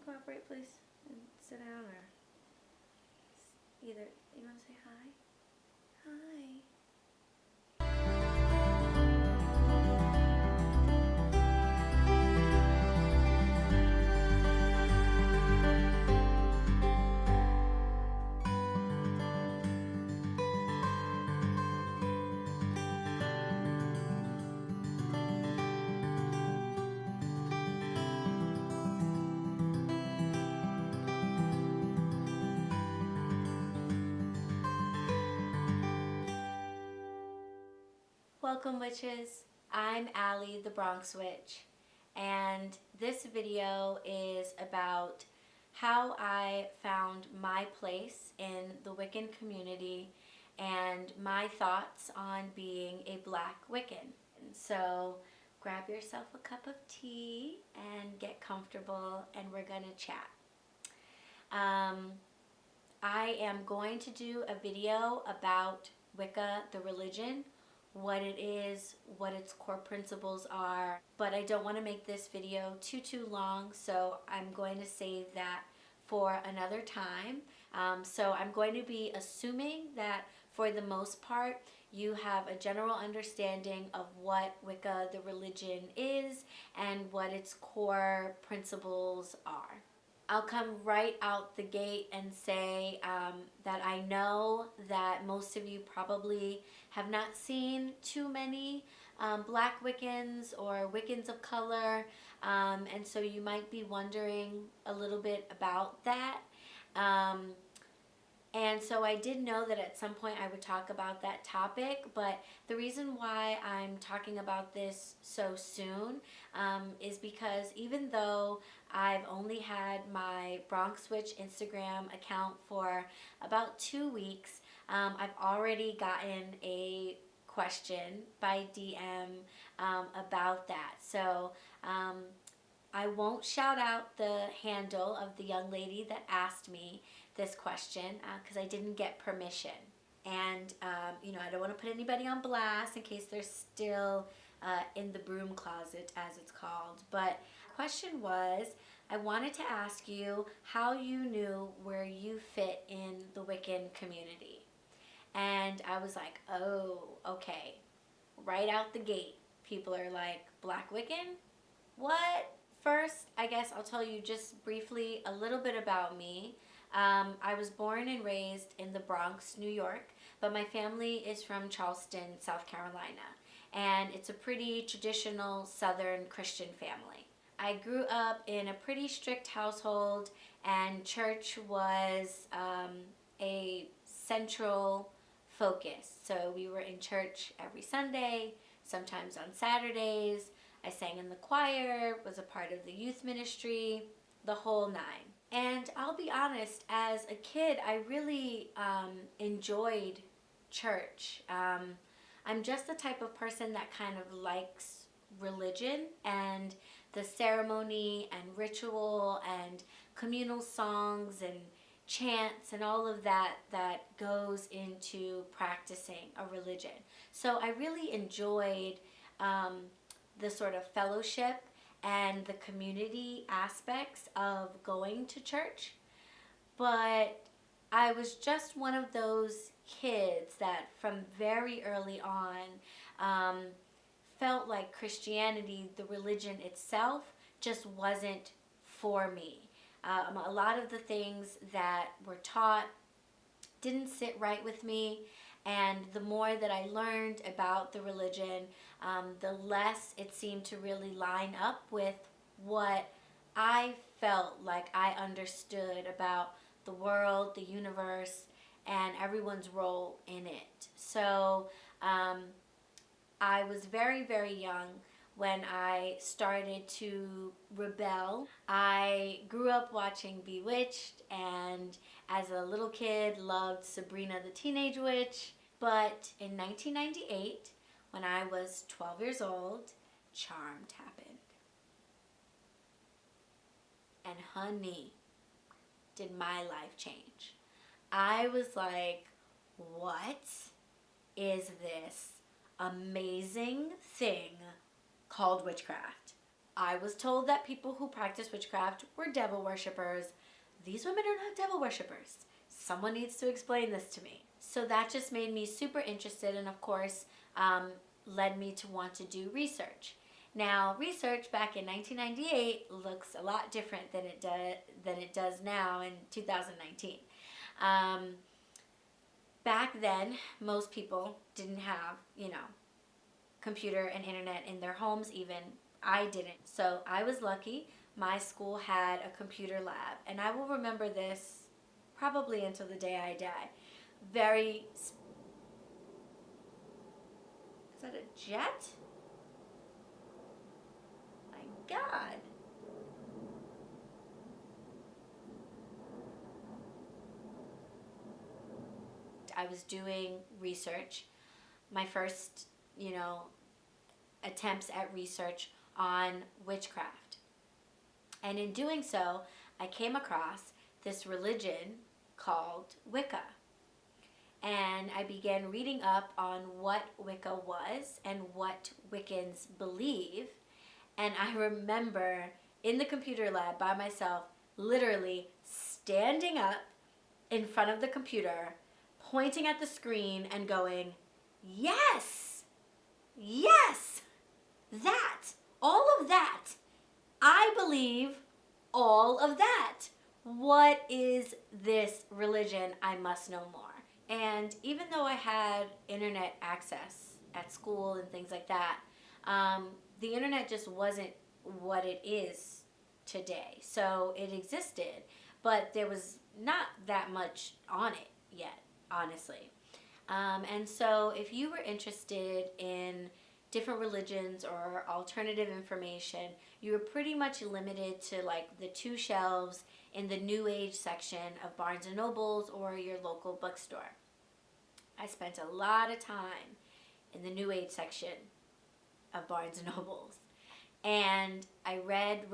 cooperate, please? And sit down, or either you want to say hi? Hi. Welcome, witches. I'm Allie, the Bronx Witch, and this video is about how I found my place in the Wiccan community and my thoughts on being a Black Wiccan. So grab yourself a cup of tea and get comfortable, and we're gonna chat. I am going to do a video about Wicca, the religion, what it is, what its core principles are, but I don't want to make this video too long, so I'm going to save that for another time. So I'm going to be assuming that for the most part you have a general understanding of what Wicca, the religion, is and what its core principles are. I'll come right out the gate and say that I know that most of you probably have not seen too many Black Wiccans or Wiccans of color, and so you might be wondering a little bit about that. And so I did know that at some point I would talk about that topic, but the reason why I'm talking about this so soon is because even though I've only had my BronxWitch Instagram account for about 2 weeks, I've already gotten a question by DM about that. So I won't shout out the handle of the young lady that asked me this question because I didn't get permission. And, you know, I don't want to put anybody on blast in case they're still in the broom closet, as it's called. But the question was, I wanted to ask you how you knew where you fit in the Wiccan community. And I was like, oh, okay. Right out the gate, people are like, Black Wiccan? What? First, I guess I'll tell you just briefly a little bit about me. I was born and raised in the Bronx, New York, but my family is from Charleston, South Carolina, and it's a pretty traditional Southern Christian family. I grew up in a pretty strict household, and church was a central focus. So we were in church every Sunday, sometimes on Saturdays. I sang in the choir, was a part of the youth ministry, the whole nine. And I'll be honest, as a kid, I really enjoyed church. I'm just the type of person that kind of likes religion and the ceremony and ritual and communal songs and chants and all of that goes into practicing a religion. So I really enjoyed the sort of fellowship and the community aspects of going to church. But I was just one of those kids that from very early on felt like Christianity, the religion itself, just wasn't for me. A lot of the things that were taught didn't sit right with me, and the more that I learned about the religion, the less it seemed to really line up with what I felt like I understood about the world, the universe, and everyone's role in it. So I was very, very young when I started to rebel. I grew up watching Bewitched, and as a little kid loved Sabrina the Teenage Witch. But in 1998, when I was 12 years old, Charmed happened. And honey, did my life change. I was like, what is this amazing thing called witchcraft? I was told that people who practice witchcraft were devil worshippers. These women are not devil worshippers. Someone needs to explain this to me. So that just made me super interested, and of course, led me to want to do research. Now, research back in 1998 looks a lot different than it does now in 2019. Back then, most people didn't have, computer and internet in their homes even. I didn't. So I was lucky. My school had a computer lab, and I will remember this probably until the day I die. Is that a jet? My God. I was doing research, my first, attempts at research on witchcraft. And in doing so, I came across this religion called Wicca. And I began reading up on what Wicca was and what Wiccans believe. And I remember in the computer lab by myself, literally standing up in front of the computer, pointing at the screen and going, yes, yes, that, all of that. I believe all of that. What is this religion? I must know more. And even though I had internet access at school and things like that, the internet just wasn't what it is today. So it existed, but there was not that much on it yet, honestly. And so if you were interested in different religions or alternative information, you were pretty much limited to like the 2 shelves in the New Age section of Barnes & Nobles or your local bookstore. I spent a lot of time in the New Age section of Barnes & Nobles. And I read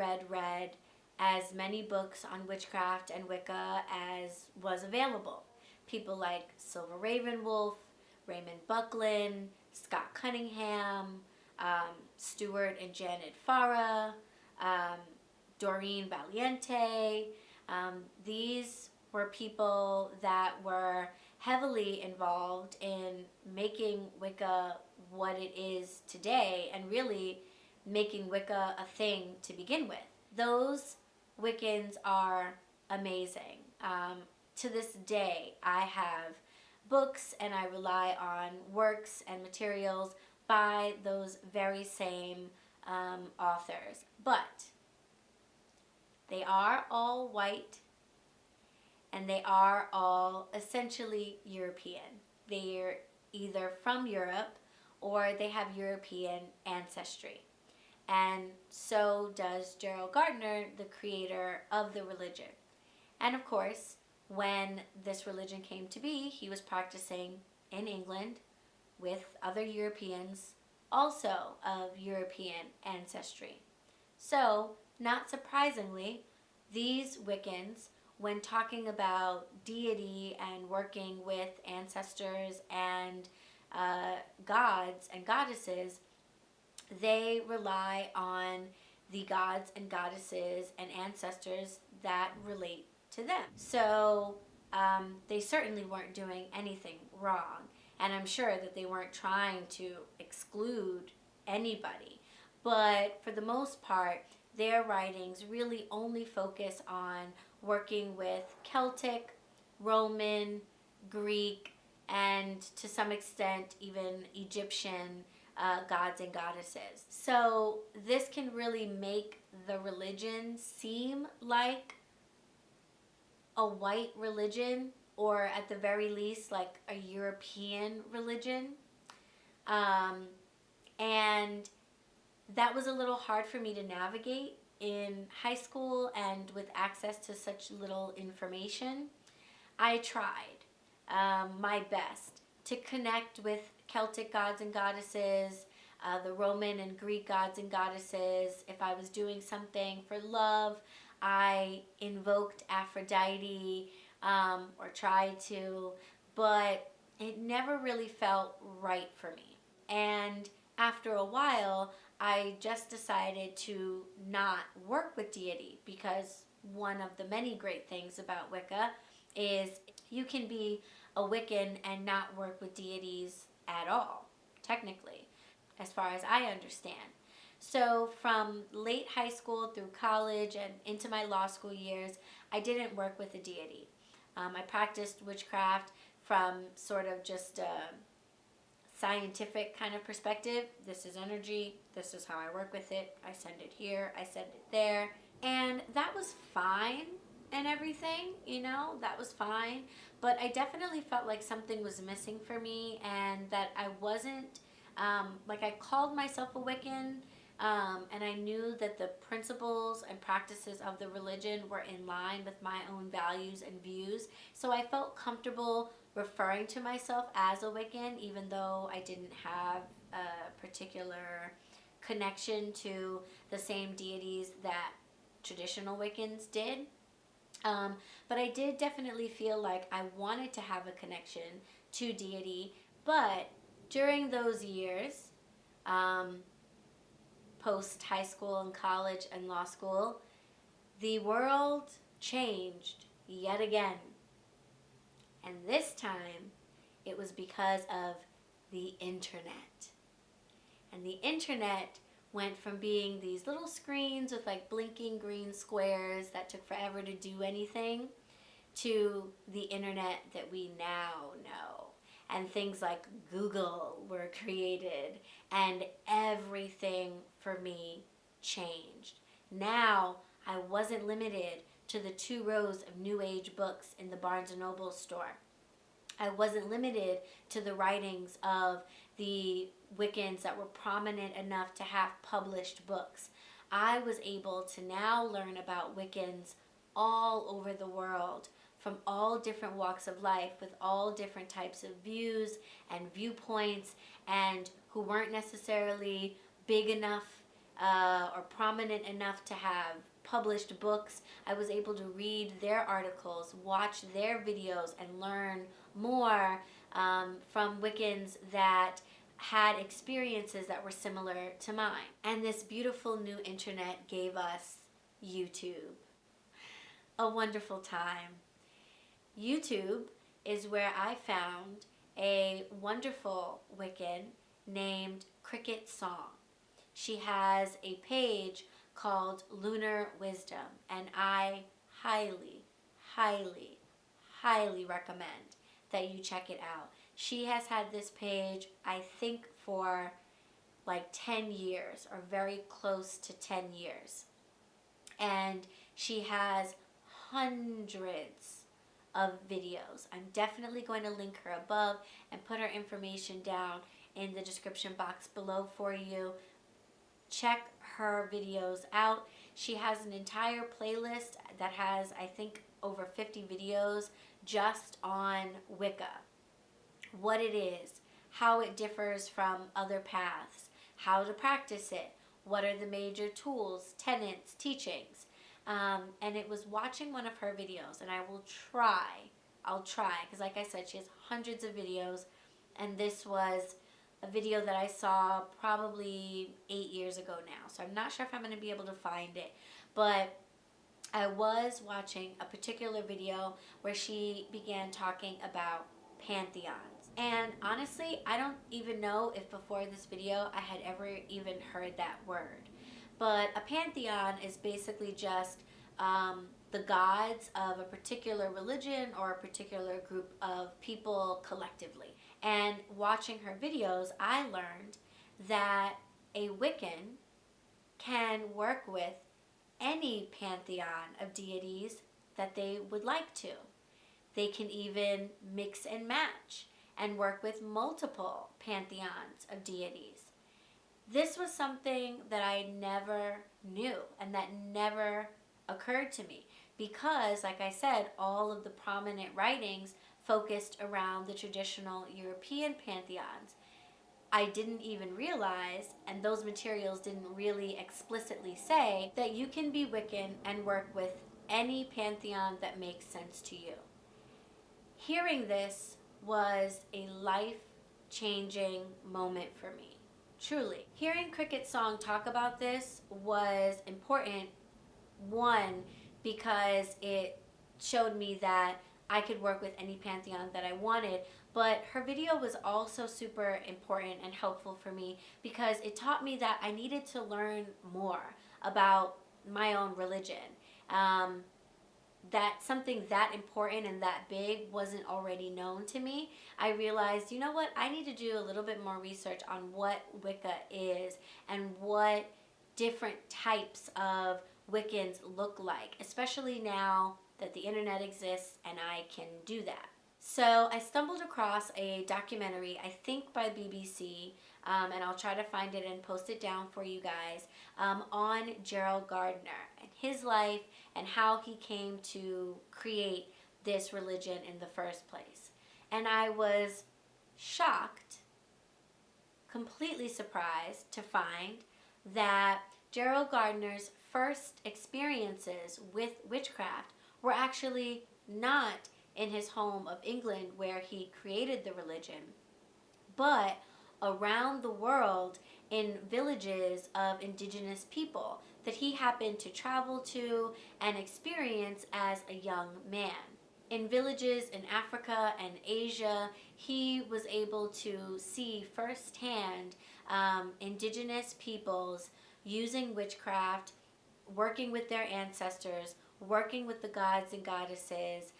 as many books on witchcraft and Wicca as was available. People like Silver Ravenwolf, Raymond Buckland, Scott Cunningham, Stuart and Janet Farah, Doreen Valiente. These were people that were heavily involved in making Wicca what it is today and really making Wicca a thing to begin with. Those Wiccans are amazing. To this day, I have books and I rely on works and materials by those very same authors. But they are all white and they are all essentially European. They're either from Europe or they have European ancestry. And so does Gerald Gardner, the creator of the religion. And of course, when this religion came to be, he was practicing in England with other Europeans, also of European ancestry. So, not surprisingly, these Wiccans, when talking about deity and working with ancestors and gods and goddesses, they rely on the gods and goddesses and ancestors that relate to them. So they certainly weren't doing anything wrong. And I'm sure that they weren't trying to exclude anybody. But for the most part, their writings really only focus on working with Celtic, Roman, Greek, and to some extent even Egyptian gods and goddesses. So this can really make the religion seem like a white religion, or at the very least like a European religion. And that was a little hard for me to navigate in high school and with access to such little information. I tried my best to connect with Celtic gods and goddesses, the Roman and Greek gods and goddesses. If I was doing something for love, I invoked Aphrodite or tried to, but it never really felt right for me. And after a while, I just decided to not work with deity, because one of the many great things about Wicca is you can be a Wiccan and not work with deities at all, technically, as far as I understand. So from late high school through college and into my law school years, I didn't work with a deity. I practiced witchcraft from sort of just a scientific kind of perspective. This is energy. This is how I work with it. I send it here. I send it there. And that was fine and everything, that was fine. But I definitely felt like something was missing for me, and that I wasn't, I called myself a Wiccan, and I knew that the principles and practices of the religion were in line with my own values and views. So I felt comfortable referring to myself as a Wiccan, even though I didn't have a particular connection to the same deities that traditional Wiccans did. But I did definitely feel like I wanted to have a connection to deity. But during those years, post high school and college and law school, the world changed yet again. And this time, it was because of the internet. And the internet went from being these little screens with like blinking green squares that took forever to do anything, to the internet that we now know. And things like Google were created, and everything for me changed. Now, I wasn't limited to the 2 rows of New Age books in the Barnes & Noble store. I wasn't limited to the writings of the Wiccans that were prominent enough to have published books. I was able to now learn about Wiccans all over the world, from all different walks of life, with all different types of views and viewpoints, and who weren't necessarily big enough or prominent enough to have published books. I was able to read their articles, watch their videos, and learn more from Wiccans that had experiences that were similar to mine. And this beautiful new internet gave us YouTube. A wonderful time. YouTube is where I found a wonderful Wiccan named Cricket Song. She has a page called Lunar Wisdom, and I highly, highly, highly recommend that you check it out. She has had this page, I think, for like 10 years, or very close to 10 years. And she has hundreds of videos. I'm definitely going to link her above and put her information down in the description box below for you. Check her videos out. She has an entire playlist that has, I think, over 50 videos just on Wicca. What it is, how it differs from other paths, how to practice it, what are the major tools, tenets, teachings. And it was watching one of her videos, and I'll try, because like I said, she has hundreds of videos, and this was a video that I saw probably 8 years ago now, so I'm not sure if I'm going to be able to find it, but I was watching a particular video where she began talking about pantheons. And honestly, I don't even know if before this video I had ever even heard that word. But a pantheon is basically just the gods of a particular religion or a particular group of people collectively. And watching her videos, I learned that a Wiccan can work with any pantheon of deities that they would like to. They can even mix and match and work with multiple pantheons of deities. This was something that I never knew and that never occurred to me because, like I said, all of the prominent writings focused around the traditional European pantheons. I didn't even realize, and those materials didn't really explicitly say, that you can be Wiccan and work with any pantheon that makes sense to you. Hearing this was a life-changing moment for me, Truly. Hearing Cricket's song talk about this was important, one, because it showed me that I could work with any pantheon that I wanted, but her video was also super important and helpful for me because it taught me that I needed to learn more about my own religion. Um, that something that important and that big wasn't already known to me, I realized, you know what, I need to do a little bit more research on what Wicca is and what different types of Wiccans look like, especially now that the internet exists and I can do that. So I stumbled across a documentary, I think by BBC, and I'll try to find it and post it down for you guys, on Gerald Gardner and his life and how he came to create this religion in the first place. And I was shocked, completely surprised to find that Gerald Gardner's first experiences with witchcraft were actually not in his home of England where he created the religion, but around the world in villages of indigenous people that he happened to travel to and experience as a young man. In villages in Africa and Asia, he was able to see firsthand indigenous peoples using witchcraft, working with their ancestors, working with the gods and goddesses,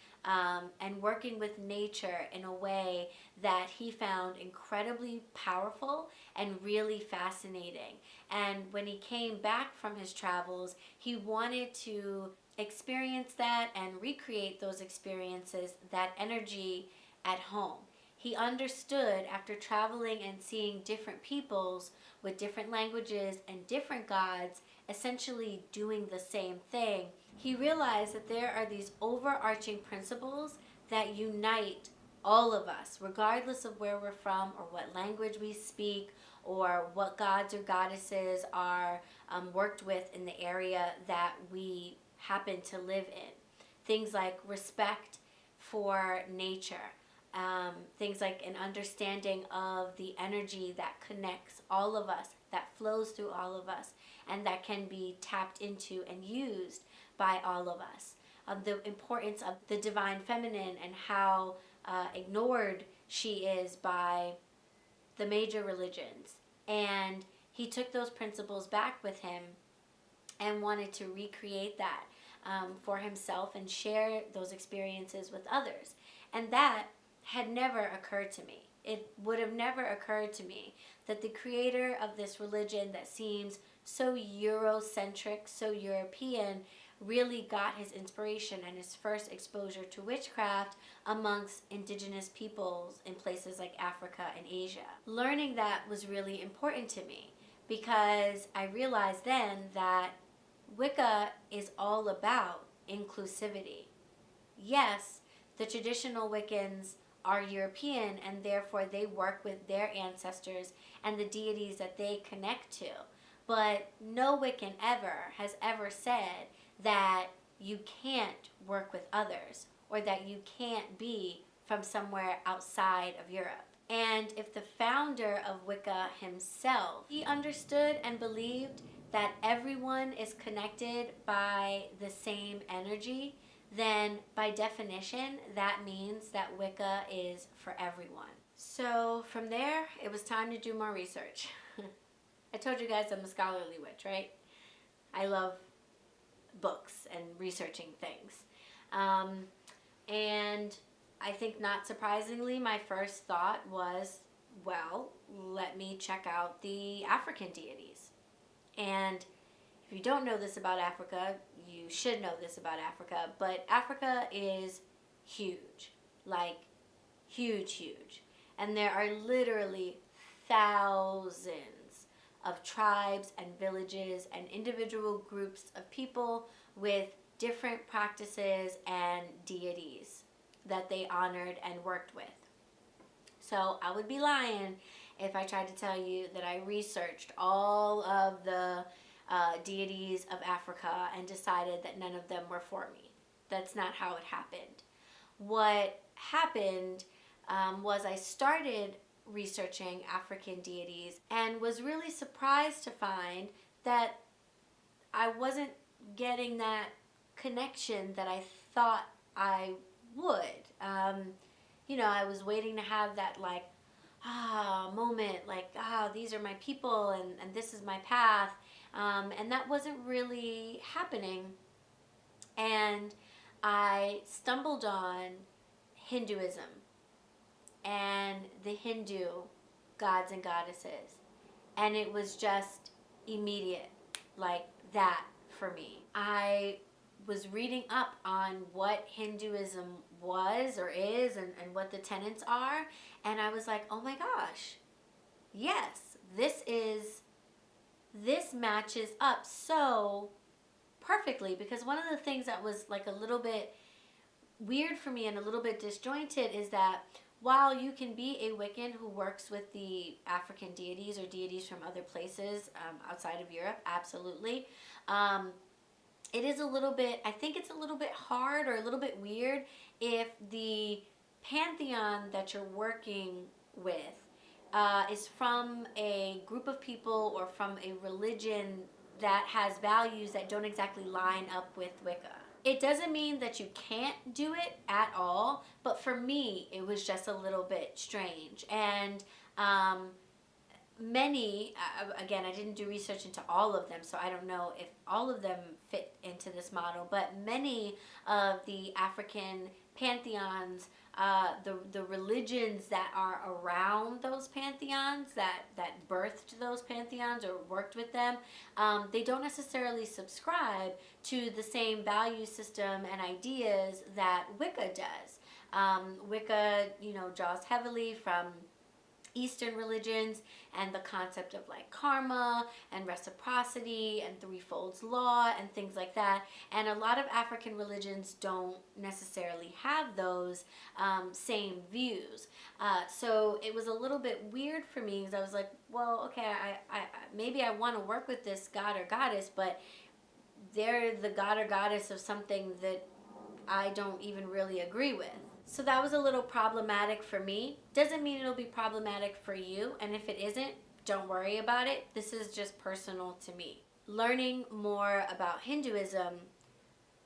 and working with nature in a way that he found incredibly powerful and really fascinating. And when he came back from his travels, he wanted to experience that and recreate those experiences, that energy at home. He understood after traveling and seeing different peoples with different languages and different gods essentially doing the same thing, he realized that there are these overarching principles that unite all of us, regardless of where we're from or what language we speak or what gods or goddesses are worked with in the area that we happen to live in. Things like respect for nature, things like an understanding of the energy that connects all of us, that flows through all of us, and that can be tapped into and used by all of us. The importance of the divine feminine and how ignored she is by the major religions. And he took those principles back with him and wanted to recreate that for himself and share those experiences with others. And that had never occurred to me. It would have never occurred to me that the creator of this religion that seems so Eurocentric, so European, really got his inspiration and his first exposure to witchcraft amongst indigenous peoples in places like Africa and Asia. Learning that was really important to me because I realized then that Wicca is all about inclusivity. Yes, the traditional Wiccans are European and therefore they work with their ancestors and the deities that they connect to. But no Wiccan has ever said that you can't work with others or that you can't be from somewhere outside of Europe. And if the founder of Wicca himself, he understood and believed that everyone is connected by the same energy, then by definition, that means that Wicca is for everyone. So from there, it was time to do more research. I told you guys I'm a scholarly witch, right? I love books and researching things. And I think not surprisingly, my first thought was, well, let me check out the African deities. And if you don't know this about Africa, you should know this about Africa, but Africa is huge, like huge. And there are literally thousands of tribes and villages and individual groups of people with different practices and deities that they honored and worked with. So I would be lying if I tried to tell you that I researched all of the deities of Africa and decided that none of them were for me. That's not how it happened. What happened was I started researching African deities and was really surprised to find that I wasn't getting that connection that I thought I would. I was waiting to have that moment, these are my people and this is my path. And that wasn't really happening. And I stumbled on Hinduism and the Hindu gods and goddesses. And it was just immediate, like that for me. I was reading up on what Hinduism was or is and what the tenets are. And I was like, oh my gosh, yes, this matches up so perfectly. Because one of the things that was like a little bit weird for me and a little bit disjointed is that while you can be a Wiccan who works with the African deities or deities from other places outside of Europe, absolutely, it is a little bit, I think it's a little bit hard or a little bit weird if the pantheon that you're working with is from a group of people or from a religion that has values that don't exactly line up with Wicca. It doesn't mean that you can't do it at all, but for me, it was just a little bit strange. And many, again, I didn't do research into all of them, so I don't know if all of them fit into this model, but many of the African pantheons, the religions that are around those pantheons, that birthed those pantheons or worked with them, they don't necessarily subscribe to the same value system and ideas that Wicca does. Wicca, draws heavily from Eastern religions and the concept of like karma and reciprocity and threefold law and things like that. And a lot of African religions don't necessarily have those same views. So it was a little bit weird for me because I was like, well, okay, I maybe I want to work with this god or goddess, but they're the god or goddess of something that I don't even really agree with. So that was a little problematic for me. Doesn't mean it'll be problematic for you. And if it isn't, don't worry about it. This is just personal to me. Learning more about Hinduism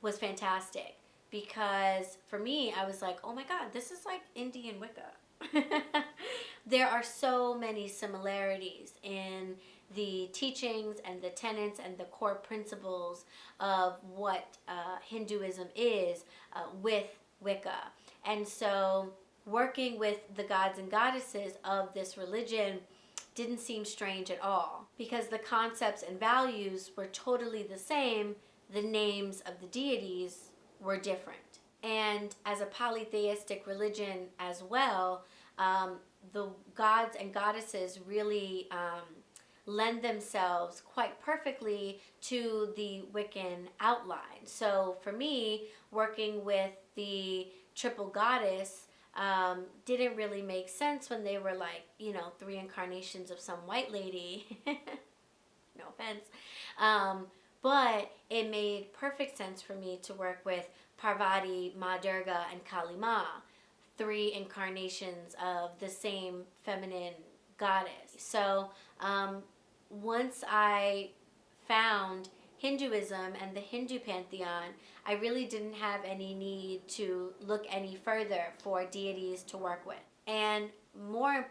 was fantastic because for me, I was like, oh my God, this is like Indian Wicca. There are so many similarities in the teachings and the tenets and the core principles of what Hinduism is with Wicca. And so working with the gods and goddesses of this religion didn't seem strange at all because the concepts and values were totally the same. The names of the deities were different. And as a polytheistic religion as well, the gods and goddesses really lend themselves quite perfectly to the Wiccan outline. So for me, working with the triple goddess didn't really make sense when they were like, 3 incarnations of some white lady. No offense. But it made perfect sense for me to work with Parvati, Ma Durga, and Kali Ma, 3 incarnations of the same feminine goddess. So once I found Hinduism and the Hindu pantheon, I really didn't have any need to look any further for deities to work with. And most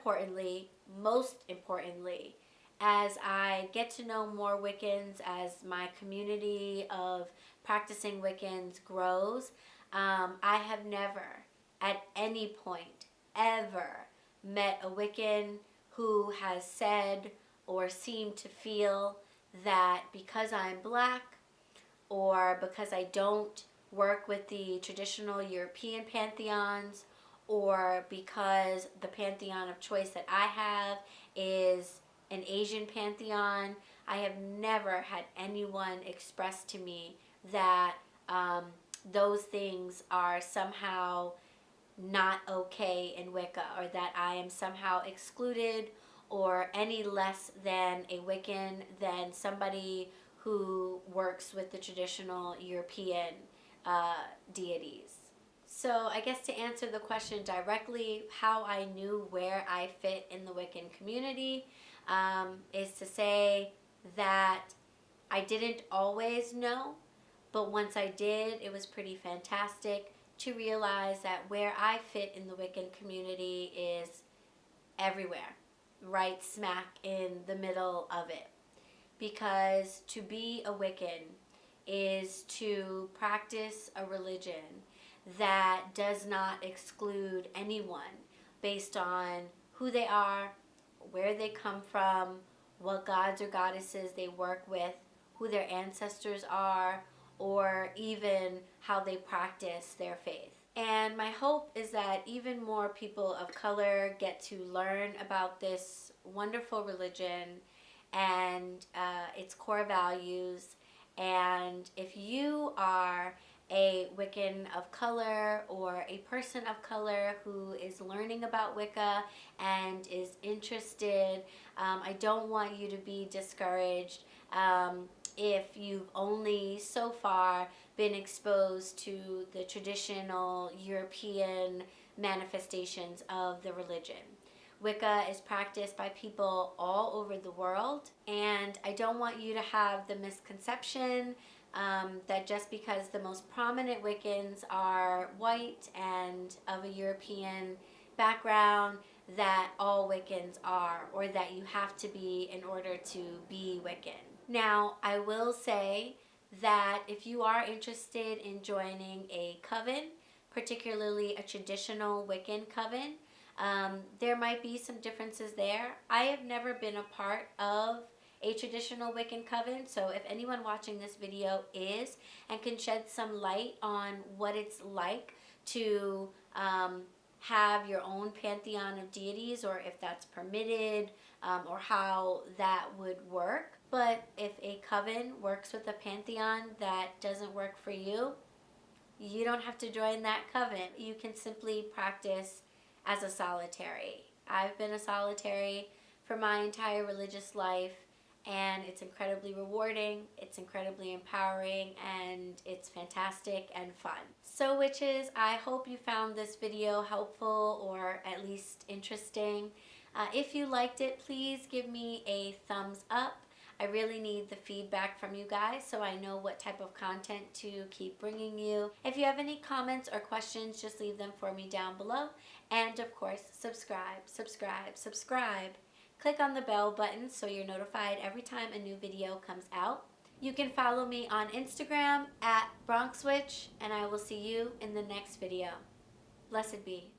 importantly, as I get to know more Wiccans, as my community of practicing Wiccans grows, I have never at any point ever met a Wiccan who has said or seemed to feel that because I'm black or because I don't work with the traditional European pantheons or because the pantheon of choice that I have is an Asian pantheon, I have never had anyone express to me that those things are somehow not okay in Wicca or that I am somehow excluded or any less than a Wiccan than somebody who works with the traditional European deities. So I guess to answer the question directly, how I knew where I fit in the Wiccan community is to say that I didn't always know, but once I did, it was pretty fantastic to realize that where I fit in the Wiccan community is everywhere, right smack in the middle of it. Because to be a Wiccan is to practice a religion that does not exclude anyone based on who they are, where they come from, what gods or goddesses they work with, who their ancestors are, or even how they practice their faith. And my hope is that even more people of color get to learn about this wonderful religion and its core values. And if you are a Wiccan of color or a person of color who is learning about Wicca and is interested, I don't want you to be discouraged if you've only so far been exposed to the traditional European manifestations of the religion. Wicca is practiced by people all over the world, and I don't want you to have the misconception that just because the most prominent Wiccans are white and of a European background, that all Wiccans are, or that you have to be in order to be Wiccan. Now, I will say that if you are interested in joining a coven, particularly a traditional Wiccan coven, there might be some differences there. I have never been a part of a traditional Wiccan coven, so if anyone watching this video is and can shed some light on what it's like to have your own pantheon of deities, or if that's permitted, or how that would work. But if a coven works with a pantheon that doesn't work for you, you don't have to join that coven. You can simply practice as a solitary. I've been a solitary for my entire religious life, and it's incredibly rewarding, it's incredibly empowering, and it's fantastic and fun. So witches, I hope you found this video helpful or at least interesting. If you liked it, please give me a thumbs up. I really need the feedback from you guys so I know what type of content to keep bringing you. If you have any comments or questions, just leave them for me down below. And of course, subscribe, subscribe, subscribe. Click on the bell button so you're notified every time a new video comes out. You can follow me on Instagram at BronxWitch, and I will see you in the next video. Blessed be.